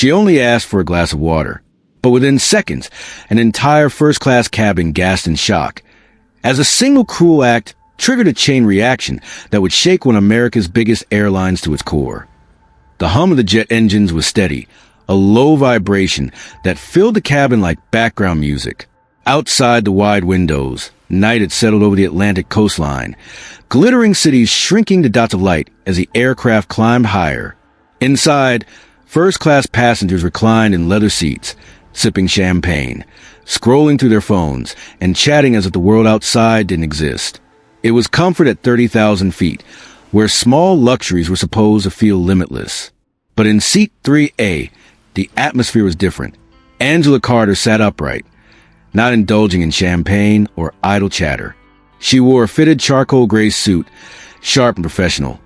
She only asked for a glass of water. But within seconds, an entire first-class cabin gasped in shock, as a single cruel act triggered a chain reaction that would shake one of America's biggest airlines to its core. The hum of the jet engines was steady, a low vibration that filled the cabin like background music. Outside the wide windows, night had settled over the Atlantic coastline, glittering cities shrinking to dots of light as the aircraft climbed higher. Inside, first-class passengers reclined in leather seats, sipping champagne, scrolling through their phones, and chatting as if the world outside didn't exist. It was comfort at 30,000 feet, where small luxuries were supposed to feel limitless. But in seat 3A, the atmosphere was different. Angela Carter sat upright, not indulging in champagne or idle chatter. She wore a fitted charcoal gray suit, sharp and professional,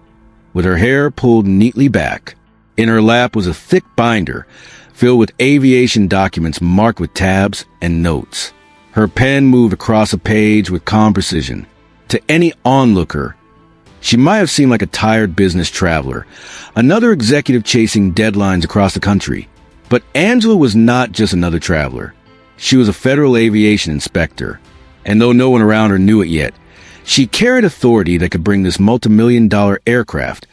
with her hair pulled neatly back. In her lap was a thick binder filled with aviation documents marked with tabs and notes. Her pen moved across a page with calm precision. To any onlooker, she might have seemed like a tired business traveler, another executive chasing deadlines across the country. But Angela was not just another traveler. She was a federal aviation inspector, and though no one around her knew it yet, she carried authority that could bring this multi-million-dollar aircraft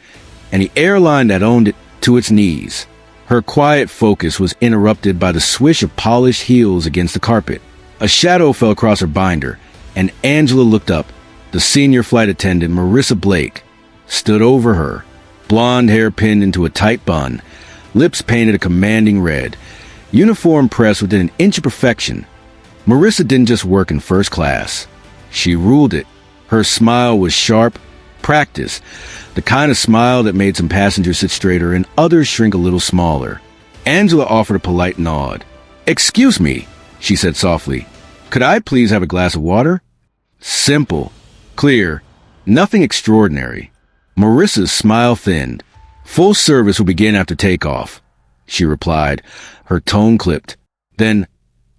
and the airline that owned it to its knees. Her quiet focus was interrupted by the swish of polished heels against the carpet. A shadow fell across her binder, and Angela looked up. The senior flight attendant, Marissa Blake, stood over her, blonde hair pinned into a tight bun, lips painted a commanding red, uniform pressed within an inch of perfection. Marissa didn't just work in first class. She ruled it. Her smile was sharp, practiced, the kind of smile that made some passengers sit straighter and others shrink a little smaller. Angela offered a polite nod. "Excuse me," she said softly. "Could I please have a glass of water?" Simple. Clear. Nothing extraordinary. Marissa's smile thinned. "Full service will begin after takeoff," she replied, her tone clipped. Then,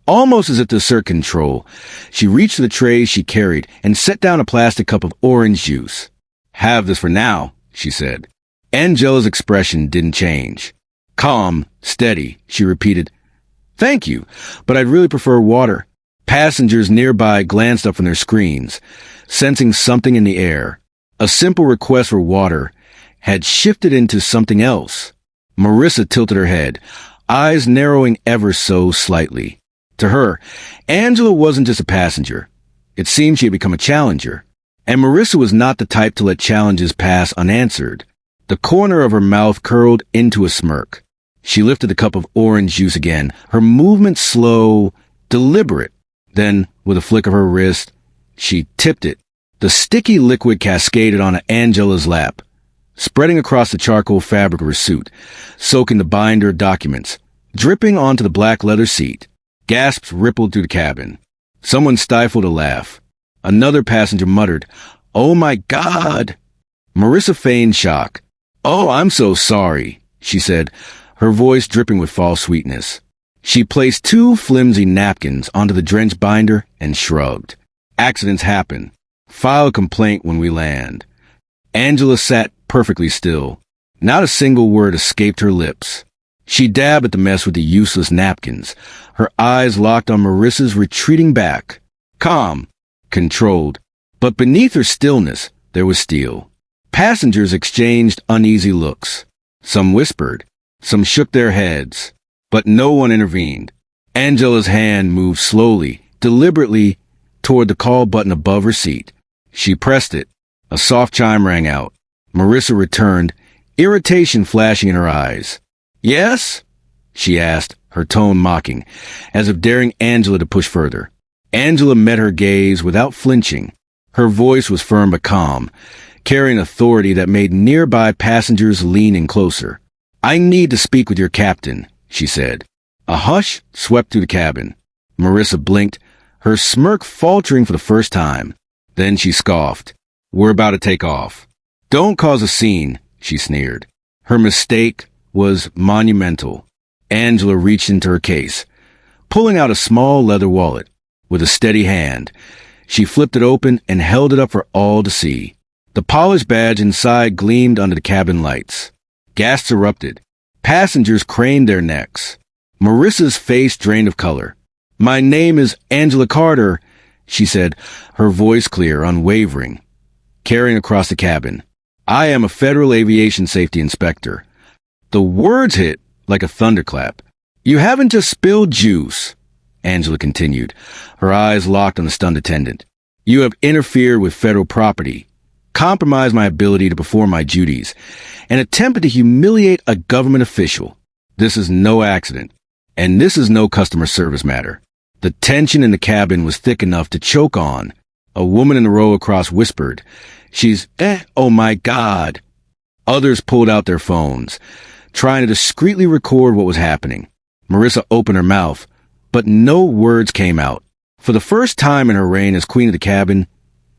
almost as if to assert control, she reached for the tray she carried and set down a plastic cup of orange juice. "Have this for now," she said. Angela's expression didn't change. Calm, steady, she repeated, "Thank you, but I'd really prefer water." Passengers nearby glanced up from their screens, sensing something in the air. A simple request for water had shifted into something else. Marissa tilted her head, eyes narrowing ever so slightly. To her, Angela wasn't just a passenger. It seemed she had become a challenger. And Marissa was not the type to let challenges pass unanswered. The corner of her mouth curled into a smirk. She lifted the cup of orange juice again, her movement slow, deliberate. Then, with a flick of her wrist, she tipped it. The sticky liquid cascaded onto Angela's lap, spreading across the charcoal fabric of her suit, soaking the binder of documents, dripping onto the black leather seat. Gasps rippled through the cabin. Someone stifled a laugh. Another passenger muttered, "Oh my God!" Marissa feigned shock. "Oh, I'm so sorry," she said, her voice dripping with false sweetness. She placed 2 flimsy napkins onto the drenched binder and shrugged. "Accidents happen. File a complaint when we land." Angela sat perfectly still. Not a single word escaped her lips. She dabbed at the mess with the useless napkins, her eyes locked on Marissa's retreating back. Calm, controlled, but beneath her stillness there was steel. Passengers exchanged uneasy looks. Some whispered, some shook their heads, but no one intervened. Angela's hand moved slowly, deliberately, toward the call button above her seat. She pressed it. A soft chime rang out. Marissa returned, irritation flashing in her eyes. "Yes?" she asked, her tone mocking, as if daring Angela to push further. Angela met her gaze without flinching. Her voice was firm but calm, carrying authority that made nearby passengers lean in closer. "I need to speak with your captain," she said. A hush swept through the cabin. Marissa blinked, her smirk faltering for the first time. Then she scoffed. "We're about to take off." "Don't cause a scene," she sneered. Her mistake was monumental. Angela reached into her case, pulling out a small leather wallet. With a steady hand, she flipped it open and held it up for all to see. The polished badge inside gleamed under the cabin lights. Gasps erupted. Passengers craned their necks. Marissa's face drained of color. "My name is Angela Carter," she said, her voice clear, unwavering, carrying across the cabin. "I am a federal aviation safety inspector." The words hit like a thunderclap. "You haven't just spilled juice," Angela continued, her eyes locked on the stunned attendant. "You have interfered with federal property, compromised my ability to perform my duties, and attempted to humiliate a government official. This is no accident, and this is no customer service matter." The tension in the cabin was thick enough to choke on. A woman in the row across whispered, "She's, oh my God." Others pulled out their phones, trying to discreetly record what was happening. Marissa opened her mouth, but no words came out. For the first time in her reign as queen of the cabin,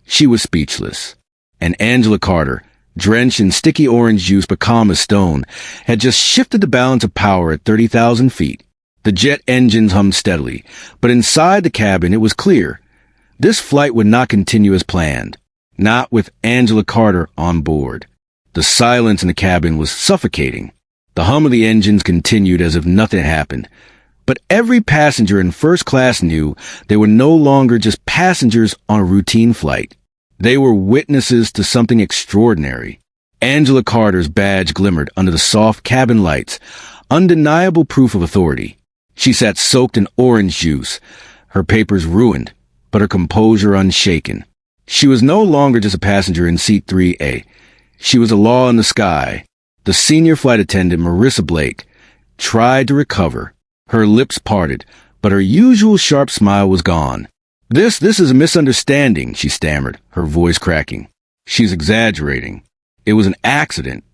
she was speechless. And Angela Carter, drenched in sticky orange juice but calm as stone, had just shifted the balance of power at 30,000 feet. The jet engines hummed steadily, but inside the cabin it was clear. This flight would not continue as planned, not with Angela Carter on board. The silence in the cabin was suffocating. The hum of the engines continued as if nothing had happened. But every passenger in first class knew they were no longer just passengers on a routine flight. They were witnesses to something extraordinary. Angela Carter's badge glimmered under the soft cabin lights, undeniable proof of authority. She sat soaked in orange juice, her papers ruined, but her composure unshaken. She was no longer just a passenger in seat 3A. She was a law in the sky. The senior flight attendant, Marissa Blake, tried to recover. Her lips parted, but her usual sharp smile was gone. This is a misunderstanding," she stammered, her voice cracking. "She's exaggerating. It was an accident."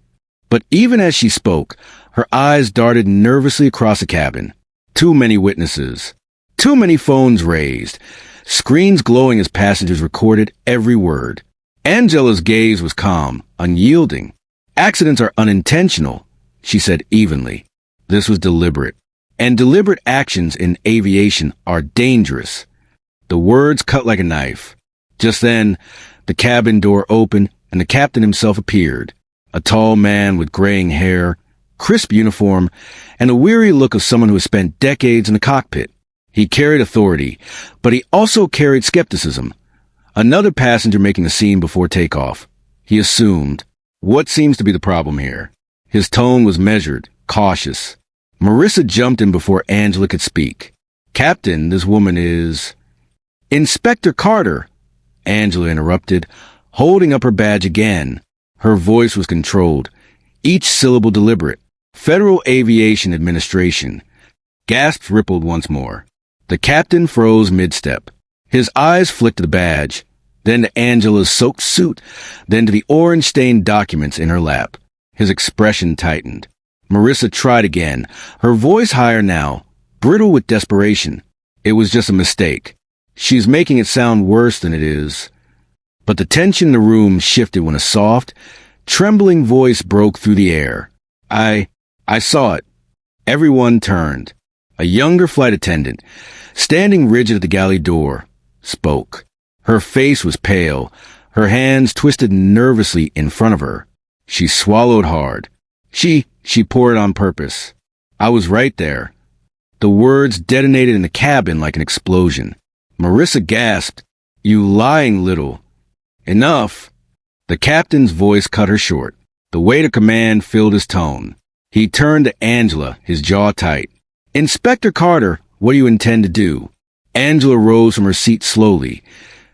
But even as she spoke, her eyes darted nervously across the cabin. Too many witnesses. Too many phones raised. Screens glowing as passengers recorded every word. Angela's gaze was calm, unyielding. "Accidents are unintentional," she said evenly. "This was deliberate. And deliberate actions in aviation are dangerous." The words cut like a knife. Just then, the cabin door opened and the captain himself appeared. A tall man with graying hair, crisp uniform, and a weary look of someone who has spent decades in the cockpit. He carried authority, but he also carried skepticism. Another passenger making a scene before takeoff. He assumed, "What seems to be the problem here?" His tone was measured, cautious. Marissa jumped in before Angela could speak. "Captain, this woman is—" "Inspector Carter," Angela interrupted, holding up her badge again. Her voice was controlled, each syllable deliberate. "Federal Aviation Administration." Gasps rippled once more. The captain froze mid-step. His eyes flicked to the badge, then to Angela's soaked suit, then to the orange-stained documents in her lap. His expression tightened. Marissa tried again, her voice higher now, brittle with desperation. "It was just a mistake. She's making it sound worse than it is." But the tension in the room shifted when a soft, trembling voice broke through the air. I saw it." Everyone turned. A younger flight attendant, standing rigid at the galley door, spoke. Her face was pale, her hands twisted nervously in front of her. She swallowed hard. She poured on purpose. "I was right there." The words detonated in the cabin like an explosion. Marissa gasped, "You lying little—" "Enough!" The captain's voice cut her short. The weight of command filled his tone. He turned to Angela, his jaw tight. "Inspector Carter, what do you intend to do?" Angela rose from her seat slowly,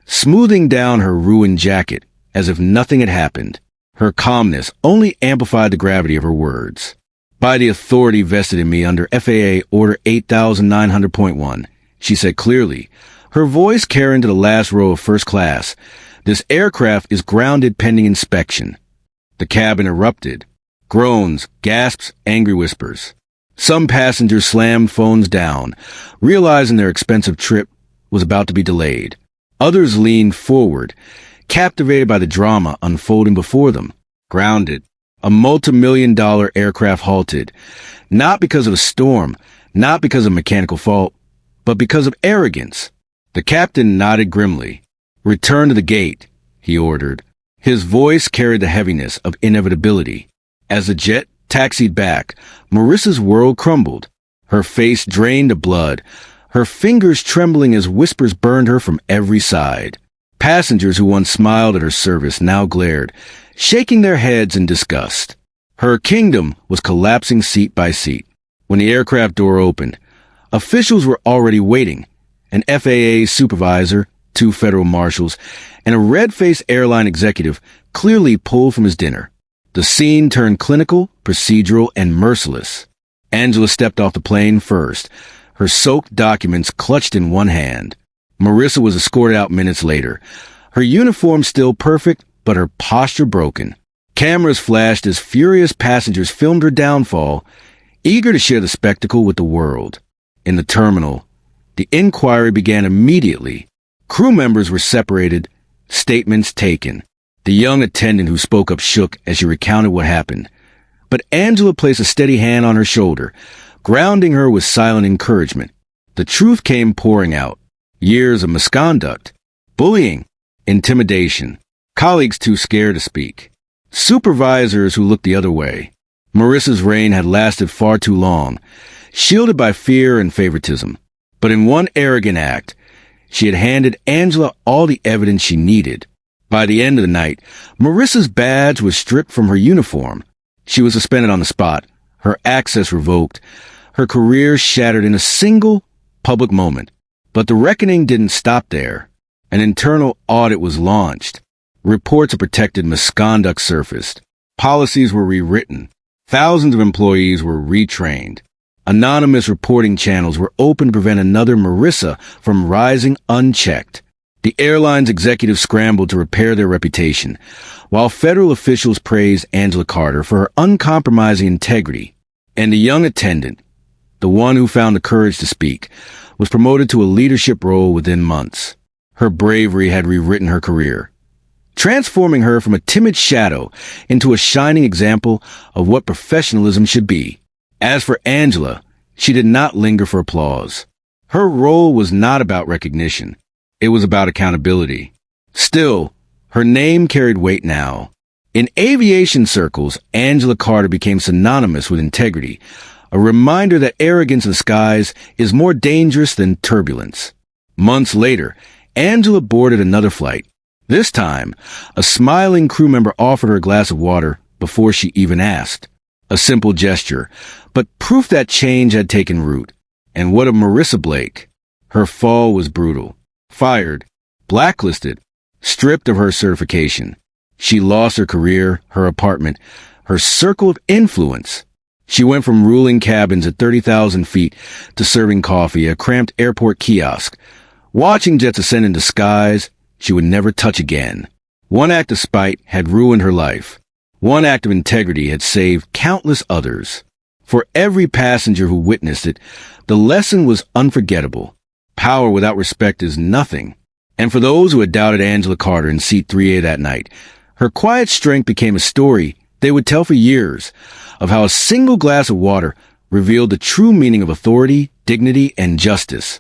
smoothing down her ruined jacket as if nothing had happened. Her calmness only amplified the gravity of her words. "By the authority vested in me under FAA Order 8900.1, she said clearly, her voice carrying to the last row of first class, "this aircraft is grounded pending inspection." The cabin erupted. Groans, gasps, angry whispers. Some passengers slammed phones down, realizing their expensive trip was about to be delayed. Others leaned forward, captivated by the drama unfolding before them. Grounded. A multi-million-dollar aircraft halted, not because of a storm, not because of mechanical fault, but because of arrogance. The captain nodded grimly. "Return to the gate," he ordered. His voice carried the heaviness of inevitability. As the jet Taxied back, Marissa's world crumbled. Her face drained of blood, her fingers trembling as whispers burned her from every side. Passengers who once smiled at her service now glared, shaking their heads in disgust. Her kingdom was collapsing seat by seat. When the aircraft door opened, officials were already waiting. An FAA supervisor, 2 federal marshals, and a red-faced airline executive clearly pulled from his dinner. The scene turned clinical, procedural, and merciless. Angela stepped off the plane first, her soaked documents clutched in one hand. Marissa was escorted out minutes later, her uniform still perfect, but her posture broken. Cameras flashed as furious passengers filmed her downfall, eager to share the spectacle with the world. In the terminal, the inquiry began immediately. Crew members were separated, statements taken. The young attendant who spoke up shook as she recounted what happened. But Angela placed a steady hand on her shoulder, grounding her with silent encouragement. The truth came pouring out. Years of misconduct, bullying, intimidation, colleagues too scared to speak, supervisors who looked the other way. Marissa's reign had lasted far too long, shielded by fear and favoritism. But in one arrogant act, she had handed Angela all the evidence she needed. By the end of the night, Marissa's badge was stripped from her uniform. She was suspended on the spot, her access revoked, her career shattered in a single public moment. But the reckoning didn't stop there. An internal audit was launched. Reports of protected misconduct surfaced. Policies were rewritten. Thousands of employees were retrained. Anonymous reporting channels were opened to prevent another Marissa from rising unchecked. The airline's executives scrambled to repair their reputation, while federal officials praised Angela Carter for her uncompromising integrity. And the young attendant, the one who found the courage to speak, was promoted to a leadership role within months. Her bravery had rewritten her career, transforming her from a timid shadow into a shining example of what professionalism should be. As for Angela, she did not linger for applause. Her role was not about recognition. It was about accountability. Still, her name carried weight now. In aviation circles, Angela Carter became synonymous with integrity, a reminder that arrogance in the skies is more dangerous than turbulence. Months later, Angela boarded another flight. This time, a smiling crew member offered her a glass of water before she even asked. A simple gesture, but proof that change had taken root. And what of Marissa Blake? Her fall was brutal. Fired, blacklisted, stripped of her certification. She lost her career, her apartment, her circle of influence. She went from ruling cabins at 30,000 feet to serving coffee at a cramped airport kiosk, watching jets ascend into skies she would never touch again. One act of spite had ruined her life. One act of integrity had saved countless others. For every passenger who witnessed it, the lesson was unforgettable. Power without respect is nothing. And for those who had doubted Angela Carter in seat 3A that night, her quiet strength became a story they would tell for years of how a single glass of water revealed the true meaning of authority, dignity, and justice.